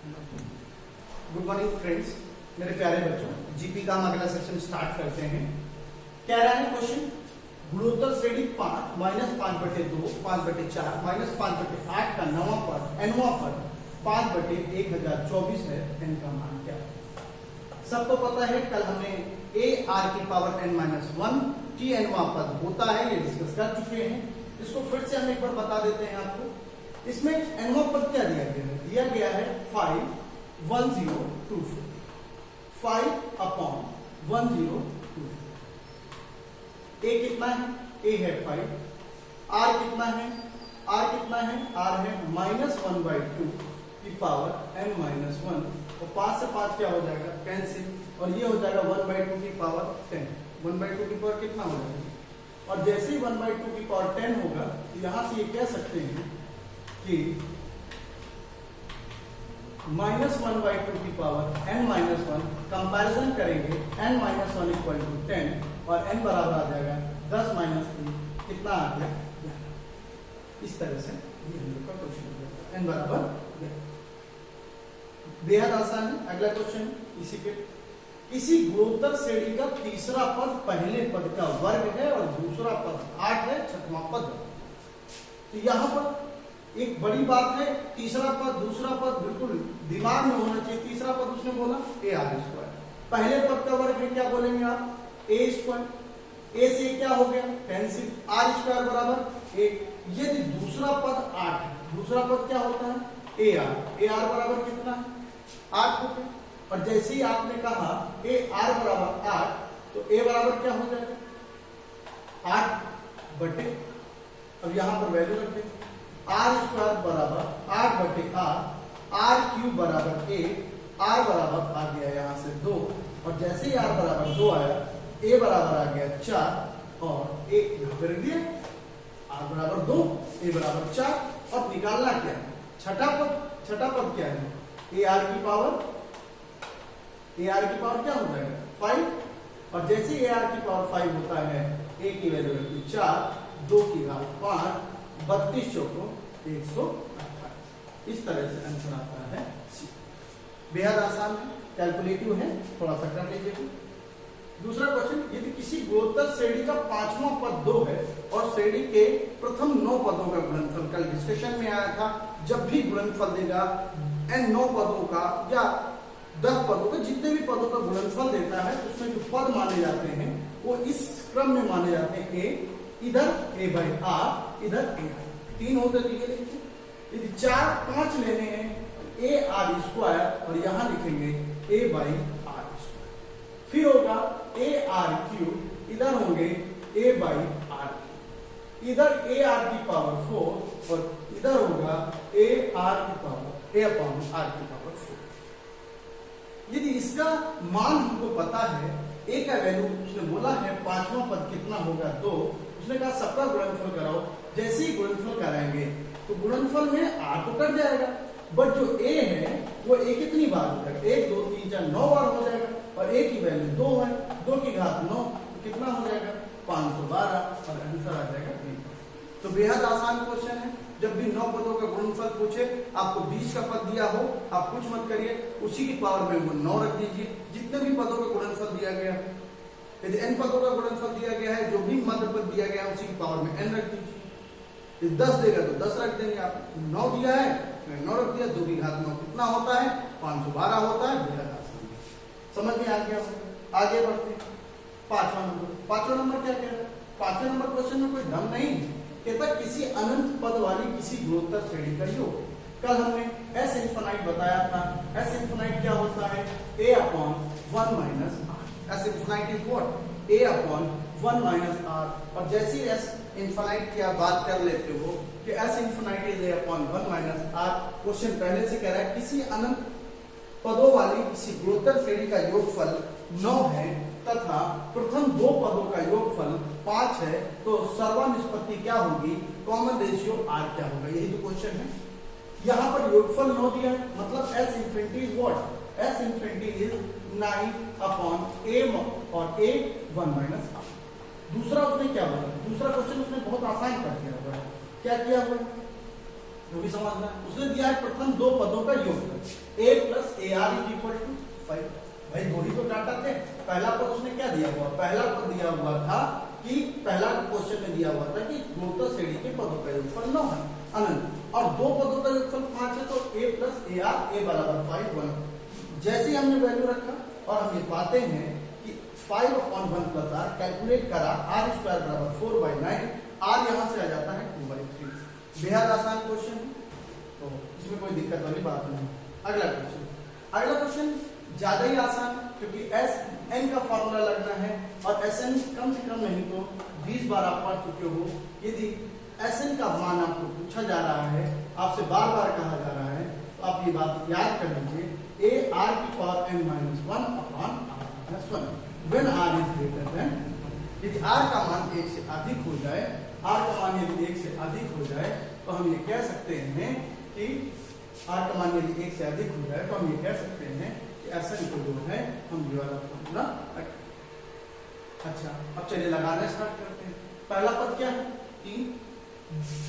Good morning friends, मेरे प्यारे बच्चों। जीपी का हम अगला सेक्शन स्टार्ट करते हैं। क्या रहा है क्वेश्चन? गुणोत्तर श्रेणी 5 माइनस 5/2 5/4 माइनस 5/8 का नवा पद nवां पद 5/1024 है। n का मान क्या है? सबको पता है, कल हमने a r की पावर n माइनस 1 t nवां पद होता है, ये डिस्कस कर चुके हैं। इसको फिर से हम एक बार बता देते हैं आपको। इसमें nवां पद क्या दिया गया है? दिया गया है 5/1024 5/1024। a कितना है? a है 5। r कितना है? r कितना है? r है -1/2 की पावर n माइनस 1। तो 5 से 5 क्या हो जाएगा? कैंसिल, और ये हो जाएगा 1/2 की पावर 10। 1/2 की पावर कितना हो जाएगा? और जैसे ही 1/2 की पावर 10 होगा, तो यहां से ये कह सकते हैं कि -1/2 की पावर n माइनस 1, कंपेरिजन करेंगे n माइनस 1 इक्वल टू 10 और n बराबर आ जाएगा 10 माइनस 3 कितना आ गया? 11। इस तरह से ये हम लोग का क्वेश्चन हो जाएगा, n बराबर 11। बेहद आसान है। अगला क्वेश्चन इसी पे, किसी गुणोत्तर श्रेणी का तीसरा पद पहले पद का वर्ग है और दूसरा पद 8 है, छठवां पद। तो यहां पर एक बड़ी बात है, तीसरा पद दूसरा पद बिल्कुल दिमाग में होना चाहिए। तीसरा पद उसने बोला a² पहले पद का वर्ग है, क्या बोलेंगे आप? a²। a से क्या हो गया? कैंसिल, r² बराबर 1। यदि दूसरा पद 8 है, दूसरा पद क्या होता है? ar बराबर कितना है? 8 हो गया। और जैसे ही आपने कहा ar बराबर 8, तो a बराबर क्या हो जाएगा? 8/, अब यहां पर वैल्यू रख देंगे, r² बराबर 8/r, r³ बराबर 1, r बराबर आ गया यहां से 2, और जैसे ही r बराबर 2 आया, a बराबर आ गया 4 और 1 रख दिया, r बराबर 2, a बराबर 4। अब निकालना क्या है? छठा पद क्या है? ar की पावर क्या हो जाएगा? 5। और जैसे ar की पावर 5 होता है, a की वैल्यू रखी 4, 2 की घात 5, 32 चौको 128। इस तरह से आंसर आता है सी। बेहद आसान है, कैलकुलेटिव है, थोड़ा सा कर लीजिए। दूसरा क्वेश्चन, यदि किसी गुणोत्तर श्रेणी का 5वां पद 2 है और श्रेणी के प्रथम 9 पदों का गुणनफल, कल डिस्कशन में आया था, जब भी गुणनफल देगा n 9 पदों का या 10 पदों का, जितने भी पदों का गुणनफल देता है, उसमें जो पद माने जाते हैं वो इस क्रम में माने जाते हैं। a इधर a/r, इधर a। 3 होते तो ये लिखिए। यदि 4 5 लेने हैं ar² और यहां लिखेंगे a/r²। फिर होगा ar³, इधर होंगे a/r, इधर ar की पावर 4 और इधर होगा ar की पावर a/r²। यदि इसका मान हमको पता है, a का वैल्यू उसने बोला है 5वां पद कितना होगा? 2। उसने कहा सबका गुणनफल कराओ। जैसे ही गुणनफल कराएंगे तो गुणनफल में r तो कट जाएगा, बट जो a है वो a कितनी बार हो जाएगा? 1 2 3 4 9 बार हो जाएगा, और a की वैल्यू 2 है, 2 की घात 9, तो कितना हो जाएगा? 512, और आंसर आ जाएगा 3। तो बेहद आसान क्वेश्चन है। जब भी 9 पदों का गुणनफल पूछे, आपको 20 का पद दिया हो, आप कुछ मत करिए, उसी की पावर में वो 9 रख दीजिए। जितने भी पदों का गुणनफल दिया गया, यदि n पदों का गुणनफल दिया गया है, जो भी मध्य पद दिया गया है उसी की पावर में n रख दीजिए। यदि 10 देगा तो 10 रख देंगे आप। 9 दिया है, 9 रख दिया, 2 की घात 9 कितना होता है? 512 होता है। बेहद आसान, समझ में आ गया। आगे बढ़ते हैं। 5वां नंबर क्या कह रहा है? 5वें नंबर क्वेश्चन में कोई दम नहीं, कहता किसी अनंत पद वाली किसी गुणोत्तर श्रेणी का योग। कल हमने s इन्फिनाइट बताया था। s इन्फिनाइट क्या होता है? a/1 minus r। s infinite is what? a/1 minus r। और जैसे ही s इन्फिनाइट की आप बात कर लेते हो कि s infinite is a/1 minus r, question पहले से कह रहा है किसी अनंत पदों वाली किसी गुणोत्तर श्रेणी का योगफल 9 है तथा प्रथम 2 पदों का योगफल 5 है, तो सर्वनिष्पत्ति क्या होगी? कॉमन रेशियो r क्या होगा? यही तो क्वेश्चन है। यहां पर योगफल 9 दिया है, मतलब s infinity is what? s infinity is 9/a और a1 माइनस r। दूसरा उसने क्या बोला? दूसरा क्वेश्चन उसने बहुत आसान कर दिया हुआ है। क्या किया हुआ? जो भी समझना है। उसने दिया है प्रथम दो पदों का योग a plus A R is equal to 5। भाई दो ही तो डाटा थे। पहला पद उसने क्या दिया हुआ, पहला पद दिया हुआ था कि पहला क्वेश्चन में दिया हुआ था कि गुणोत्तर श्रेणी के पदों का योगफल 9 है अनंत, और दो पदों का योगफल 5 है, तो a plus A R A बराबर 5 1। जैसे ही हमने वैल्यू रखा और हम ये पाते हैं कि 5/1 प्लस आर कैलकुलेट करा, आर स्क्वायर बराबर 4/9, आर यहाँ से आ जाता है 2/3। बेहद आसान क्वेश्चन है, तो इसमें कोई दिक्कत वाली बात नहीं। अगला क्वेश्चन ज्यादा ही आसान है, क्योंकि एस एन का फॉर्मूला लगना है और एस एन कम से कम नहीं तो 20 बार आप पढ़ चुके हो। यदि एस एन का मान आपको पूछा जा रहा है, आपसे बार बार कहा जा रहा है, तो आप ये बात याद कर लीजिए, ए आर की power n minus 1 upon R minus 1 when R is greater than. यदि आर का मान 1 से अधिक हो जाए, आर का मान यदि 1 से अधिक हो जाए, तो हम ये कह सकते हैं कि आर का मान यदि 1 से अधिक हो जाए, तो हम ये कह सकते हैं कि एस एन को जो है हम ये वाला फॉर्मूला। अच्छा, अब चलिए लगाना स्टार्ट करते हैं। पहला पद क्या है 3,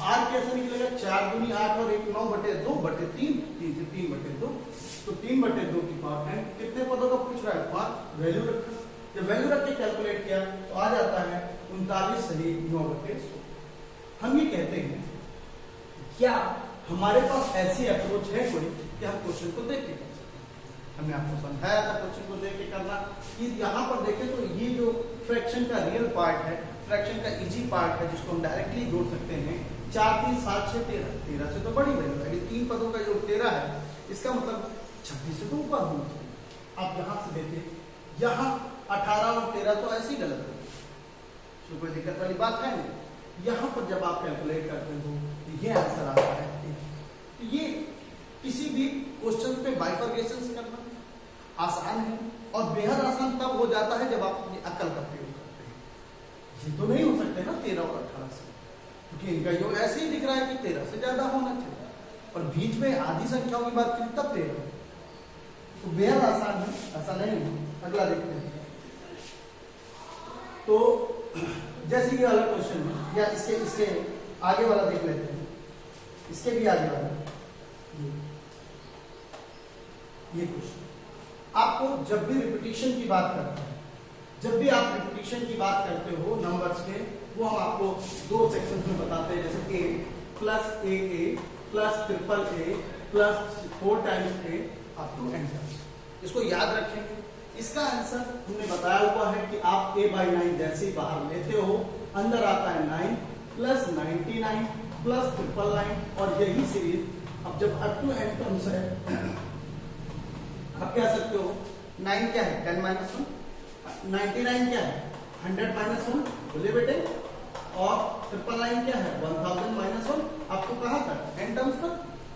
आर कैसे निकलेगा, 4 दूनी 8 और 1 9/2/3, 3 से 3/2, तो 3/2 की पावर n। कितने पदों का पूछ रहा है, 5। वैल्यू रखा, जब वैल्यू रख के कैलकुलेट किया तो आ जाता है 39 सही 9/100। हम ये कहते हैं क्या हमारे पास ऐसी अप्रोच है कोई कि हम क्वेश्चन को देख के कर सकते हैं। हमने आपको समझाया था क्वेश्चन को देख के करना, कि यहाँ पर देखें तो ये जो फ्रैक्शन का रियल पार्ट है, फ्रैक्शन का इजी पार्ट है, जिसको हम डायरेक्टली जोड़ सकते हैं। 4 3 7 6 13, 13 से तो बड़ी वैल्यू है, 3 पदों का योग 13 है, इसका मतलब 26 से तो ऊपर होना चाहिए। आप यहाँ से देखिए, यहाँ 18 और 13 तो ऐसे ही गलत है, तो कोई दिक्कत वाली बात है नहीं। यहाँ पर जब आप कैलकुलेट करते हो तो ये आंसर आता है। तो ये किसी भी क्वेश्चन पे बाइफरकेशन करना आसान है, और बेहद आसान तब हो जाता है जब आप अपनी अकल का प्रयोग करते हैं। ये तो नहीं हो सकते ना 13 और 18 से, क्योंकि इनका योग ऐसे ही दिख रहा है कि 13 से ज्यादा होना चाहिए, और बीच में आधी संख्याओं की बात करें तब 13, तो बेहद आसान है, ऐसा नहीं है। अगला देखते हैं, तो जैसे ये वाला क्वेश्चन है, या इसके आगे वाला देख लेते हैं, इसके भी आगे वाला ये क्वेश्चन। आपको जब भी रिपीटिशन की बात करते हैं, जब भी आप रिपीटिशन की बात करते हो नंबर्स के, वो हम आपको 2 सेक्शन में बताते हैं, जैसे a plus A plus triple A plus 4 times A up to n times. इसको याद रखेंगे। इसका आंसर हमने बताया हुआ है कि आप a/9 जैसे ही बाहर लेते हो, अंदर आता है 9 प्लस 99 प्लस 999, और यही सीरीज अब जब अप टू n टर्म्स है, आप कह सकते हो 9 क्या है 10 माइनस 1, 99 क्या है 100 माइनस 1, बोले बेटे, और 999 क्या है 1000 माइनस 1, आपको कहाँ तक n टर्म्स तक।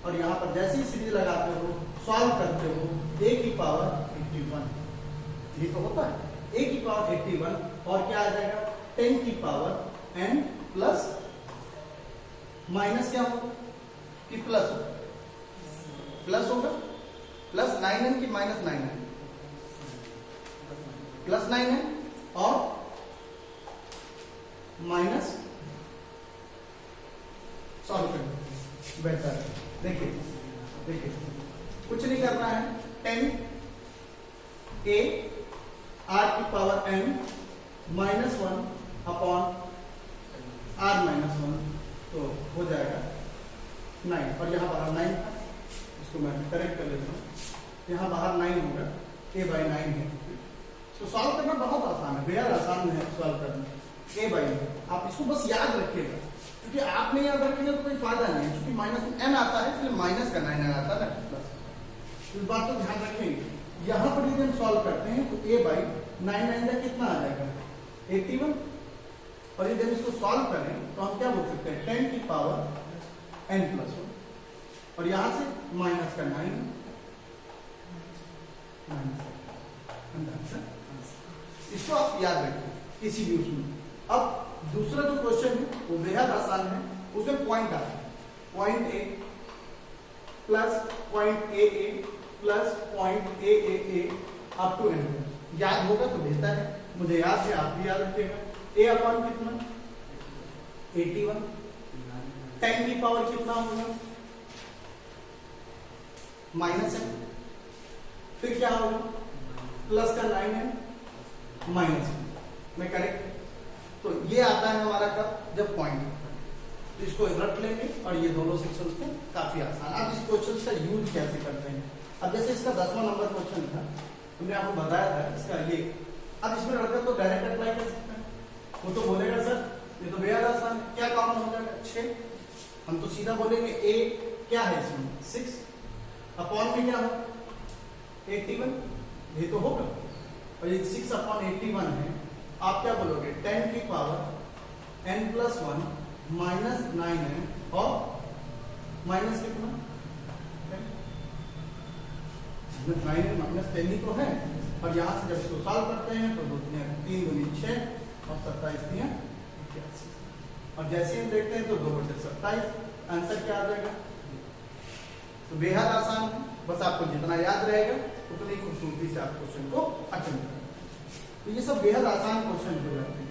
और यहाँ पर जैसे ही सीरीज लगाते हो, सॉल्व करते हो, a की पावर 81, ये तो होता है a की पावर 81, और क्या आ जाएगा 10 की पावर n प्लस माइनस क्या होगा कि प्लस होगा, प्लस होगा, प्लस 9n की माइनस 9n, प्लस 9n और माइनस, सॉल्व करें बेहतर है। देखिए कुछ नहीं करना है, 10 a r की power n minus 1 upon r minus 1, तो हो जाएगा 9, और यहाँ बाहर 9 था, इसको मैं करेक्ट कर लेता हूँ, यहाँ बाहर 9 होगा, a/9 है। इसको सॉल्व करना बहुत आसान है, बेहद आसान है सॉल्व करना, a/9। आप इसको बस याद रखिएगा, क्योंकि आप नहीं याद रखेंगे तो कोई फायदा नहीं है, क्योंकि माइनस n आता है, इसलिए माइनस का 9 आता है ना प्लस। इस बात को ध्यान रखेंगे। यहाँ पर यदि हम सॉल्व करते हैं तो a/9 का कितना आ जाएगा 81, और यदि हम इसको सॉल्व करें तो हम क्या बोल सकते हैं 10 की पावर n प्लस 1, और यहां से माइनस का 9, इसको आप याद रखें किसी भी उसमें। अब दूसरा जो क्वेश्चन है वो बेहद आसान है, उसमें पॉइंट आता है, point A plus point A plus point A up to n। याद होगा तो बेहतर है, मुझे याद है, आप भी याद रखिएगा। a अपॉन कितना 81, 10 की पावर कितना होगा माइनस है, फिर क्या होगा प्लस का 9n माइनस में, करेक्ट। तो ये आता है हमारा कब, जब पॉइंट, तो इसको रख लेंगे और ये दोनों सेक्शंस को काफी आसान। अब इस क्वेश्चन का यूज कैसे करते हैं, अब जैसे इसका 10वां नंबर क्वेश्चन था, हमने आपको बताया था इसका ये, अब इसमें लड़का तो डायरेक्ट अप्लाई कर सकता है, वो तो बोलेगा सर ये तो बेहद आसान है, क्या कॉमन हो जाएगा 6, हम तो सीधा बोलेंगे a क्या है इसमें 6 अपॉन में क्या हो 81, ये तो होगा, और ये 6 अपॉन 81 है, आप क्या बोलोगे 10 की पावर n+1 माइनस 9n और माइनस कितना 9n माइनस 10 ही तो है, और यहां से जब इसको सॉल्व करते हैं तो 3 दूनी 6 और 27 दिया 81, और जैसे हम देखते हैं तो 2/27 आंसर क्या आ जाएगा। तो बेहद आसान है, बस आपको जितना याद रहेगा उतनी खूबसूरती से आप क्वेश्चन को अटेम्प्ट करें। तो ये सब बेहद आसान क्वेश्चन हो जाते हैं।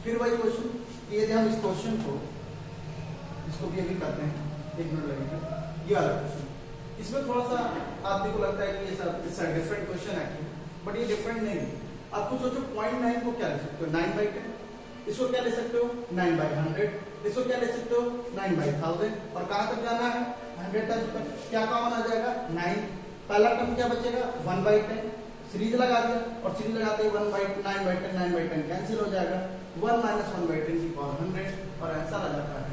फिर वही क्वेश्चन, यदि हम इस क्वेश्चन को इसको भी अभी करते हैं, 1 मिनट लगेगा, ये वाला क्वेश्चन, इसमें थोड़ा सा आप देखो लगता है कि ये सब डिफरेंट क्वेश्चन है, बट ये डिफरेंट नहीं है। आप कुछ सोचो 0.9 को क्या ले सकते हो 9/10, इसको क्या ले सकते हो 9/100, इसको क्या ले सकते हो 9/1000, और कहां तक जाना है 100 टर्म्स तक, क्या कॉमन आ जाएगा 9, पहला टर्म क्या बचेगा 1/10, सीरीज लगा दिया और सीरीज लगाते ही 9/10 कैंसिल हो जाएगा, 1 - 1/10 की पावर 100 और आंसर आ जाता है।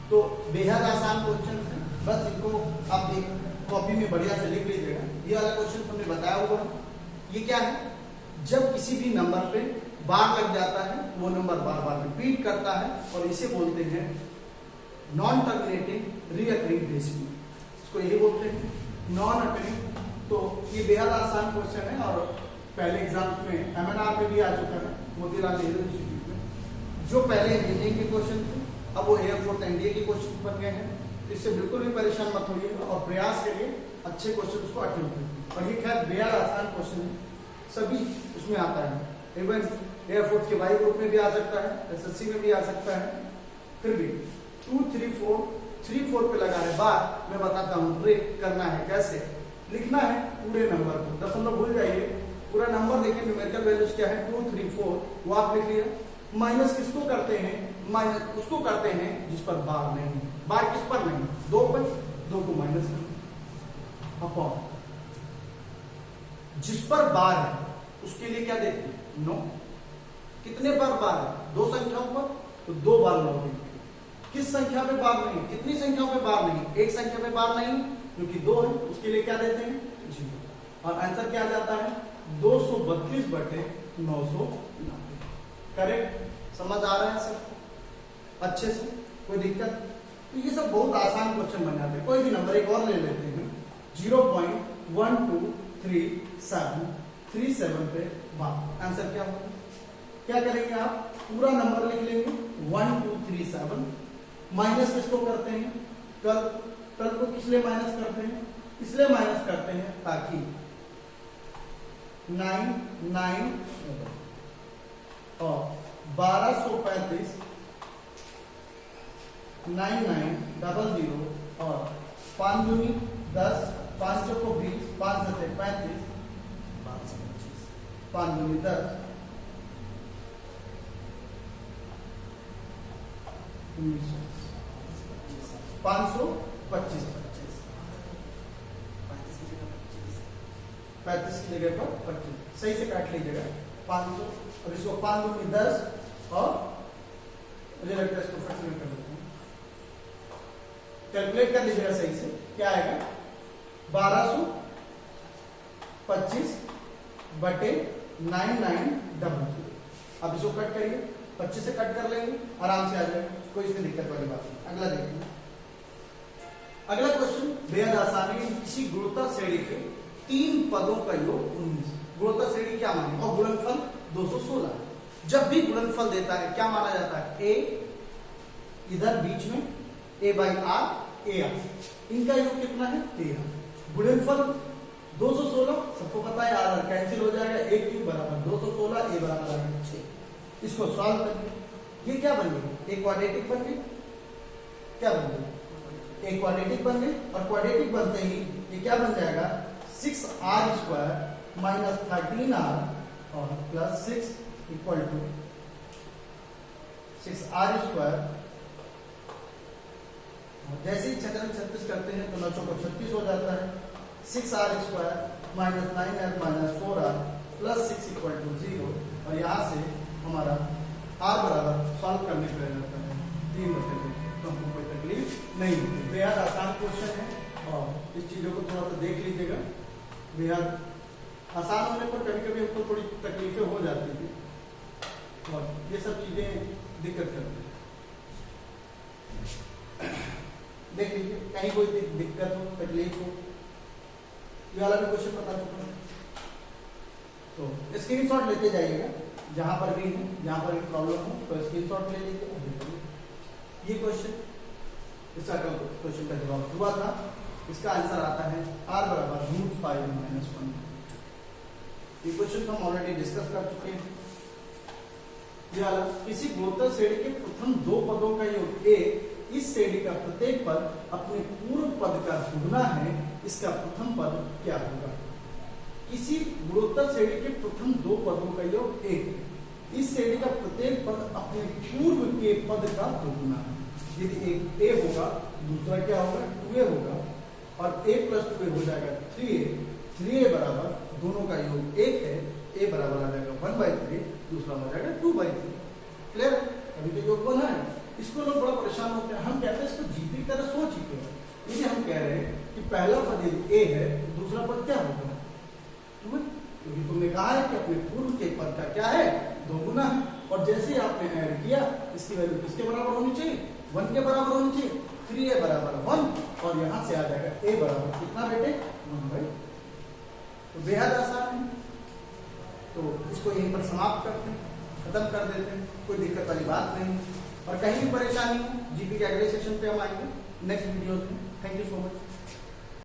तो बेहद आसान क्वेश्चन है, बस इनको आप एक कॉपी में बढ़िया से लिख लीजिएगा। ये वाला क्वेश्चन हमने बताया हुआ, ये क्या है, जब किसी भी नंबर पे बार लग जाता है वो नंबर बार बार रिपीट करता है और इसे बोलते हैं नॉन टर्मिनेटिंग रीअकरिंग रेशियो, इसको यही बोलते हैं नॉन अकरिंग। तो ये बेहद आसान क्वेश्चन है और पहले एग्जाम्स में MNR में भी आ चुका है, मोतीलाल नेहरू इंस्टीट्यूट में, जो पहले इंजीनियरिंग के क्वेश्चन थे अब वो एयरफोर्स एनडीए के क्वेश्चन बन गए हैं। इससे बिल्कुल भी परेशान मत होइए और प्रयास करिए अच्छे क्वेश्चन को अटेम्प्ट करिए, और ये खैर बेहद आसान क्वेश्चन है, सभी उसमें आता है, इवन एयरफोर्स के वाई ग्रुप में भी आ सकता है, SSC में भी आ सकता है। फिर भी 2 3 4 3 4 पे लगा है बार, मैं बताता हूँ ब्रेक करना है कैसे, लिखना है पूरे नंबर को, दशमलव भूल जाइए, पूरा नंबर देखिए न्यूमेरिकल वैल्यूज क्या है 2 3 4 वो आप लिख लिया, माइनस किसको करते हैं, माइनस उसको करते हैं जिस पर बार नहीं है, बार किस पर नहीं, 2 पर, 2 को माइनस कर अपॉन जिस पर बार है उसके लिए क्या देते हैं 9, कितने पर बार है 2 संख्याओं पर तो 2 बार लोगे, किस संख्या में बार नहीं, कितनी संख्याओं में बार नहीं, एक संख्या में बार नहीं क्योंकि 2 है, उसके लिए क्या देते हैं 0, और आंसर क्या आ जाता है 232/990। करेक्ट, समझ आ रहा है सर अच्छे से, कोई दिक्कत? तो ये सब बहुत आसान क्वेश्चन बन जाते हैं। कोई भी नंबर एक और ले लेते हैं 0.123737 पे बार, आंसर क्या होगा, क्या करेंगे आप पूरा नंबर लिख लेंगे 1237, माइनस किसको करते हैं कल को किस लिए माइनस करते हैं, इसलिए माइनस करते हैं ताकि 9 9 और 1235 9900 और 5 दूनी 10, 5 चौको 20, 5 सत्ते 35, 5 दूनी 10, 525 35 की जगह पर 25, सही से काट लीजिएगा 500, और इसको 5 दूनी 10 और मुझे लगता है इसको फट से कर देते हैं, कैलकुलेट कर लीजिएगा सही से, क्या आएगा 1225/9900। अब इसको कट करिए, 25 से कट कर लेंगे आराम से आ जाएगा, कोई इसमें दिक्कत वाली बात नहीं। अगला देखिए, अगला क्वेश्चन बेहद आसान है, किसी गुणोत्तर श्रेणी के 3 पदों का योग 19, गुणोत्तर श्रेणी क्या माने और गुणनफल 216, जब भी गुणनफल देता है क्या माना जाता है, a इधर बीच में a/r AR, इनका योग कितना है 13, गुणनफल 216, सबको पता है आर कैंसिल हो जाएगा, 1 3 बराबर 216, a बराबर 6, इसको सॉल्व करिए, ये क्या बन गई, एक क्वाड्रेटिक बन गई, क्या बन गई एक क्वाड्रेटिक बन गए, और क्वाड्रेटिक बनते ही ये क्या बन जाएगा 6r² माइनस 13r और प्लस 6 इक्वल टू 6r²। जैसे ही 36 करते हैं तो 9 को 36 हो जाता है। 6r² minus 9r minus 4r plus 6 equal to 0, और यहाँ से हमारा r बराबर सॉल्व करने पे रहता है 3 बटे 2, तो हमको कोई तकलीफ नहीं होती। बेहद आसान क्वेश्चन है, और इस चीजों को थोड़ा सा देख लीजिएगा। बेहद आसान होने पर कभी कभी हमको थोड़ी तकलीफें हो जाती थी, और ये सब चीजें दिक्कत करती है। देख लीजिए, कहीं कोई दिक्कत हो, तकलीफ हो, ये वाला भी क्वेश्चन बता चुका हूं, तो स्क्रीनशॉट लेते जाइएगा। जहां पर भी है, जहां पर भी प्रॉब्लम हो तो स्क्रीनशॉट ले लीजिए। ये क्वेश्चन, इसका क्वेश्चन का जवाब हुआ था, इसका आंसर आता है r बराबर √5 - 1। ये क्वेश्चन हम ऑलरेडी डिस्कस कर चुके हैं। ये वाला, किसी गुणोत्तर श्रेणी के प्रथम दो पदों का योग a, इस श्रेणी का प्रत्येक पद अपने पूर्व पद का दुगुना है, इसका प्रथम पद क्या होगा। किसी गुणोत्तर श्रेणी के प्रथम दो पदों का योग a, इस श्रेणी का प्रत्येक पद अपने पूर्व के पद का दुगुना है। यदि एक a होगा, दूसरा क्या होगा 2a होगा, और a + 2a हो जाएगा 3a। 3a बराबर दोनों का योग 1 है, a बराबर आ जाएगा 1/3, दूसरा हो जाएगा 2/3। क्लियर? अभी तो योग बना है, इसको लोग बड़ा परेशान होते हैं। हम कहते हैं इसको जीपी की तरह सोच ही क्यों, इसलिए हम कह रहे हैं कि पहला पद यदि a है, दूसरा पद क्या होगा, क्योंकि तुमने कहा है कि अपने पूर्व के पद का क्या है, दोगुना है, और जैसे ही आपने ऐड किया, इसकी वैल्यू किसके बराबर होनी चाहिए, 1 के बराबर होनी चाहिए। 3a बराबर 1, और यहां से आ जाएगा a बराबर कितना बेटे 1/2। तो बेहद आसान है, तो इसको यहीं पर समाप्त करते हैं, खत्म कर देते हैं, कोई दिक्कत वाली बात नहीं। और कहीं भी परेशानी हो, जीपी के अगले सेशन पे हम आएंगे नेक्स्ट वीडियोस में। Thank you so much.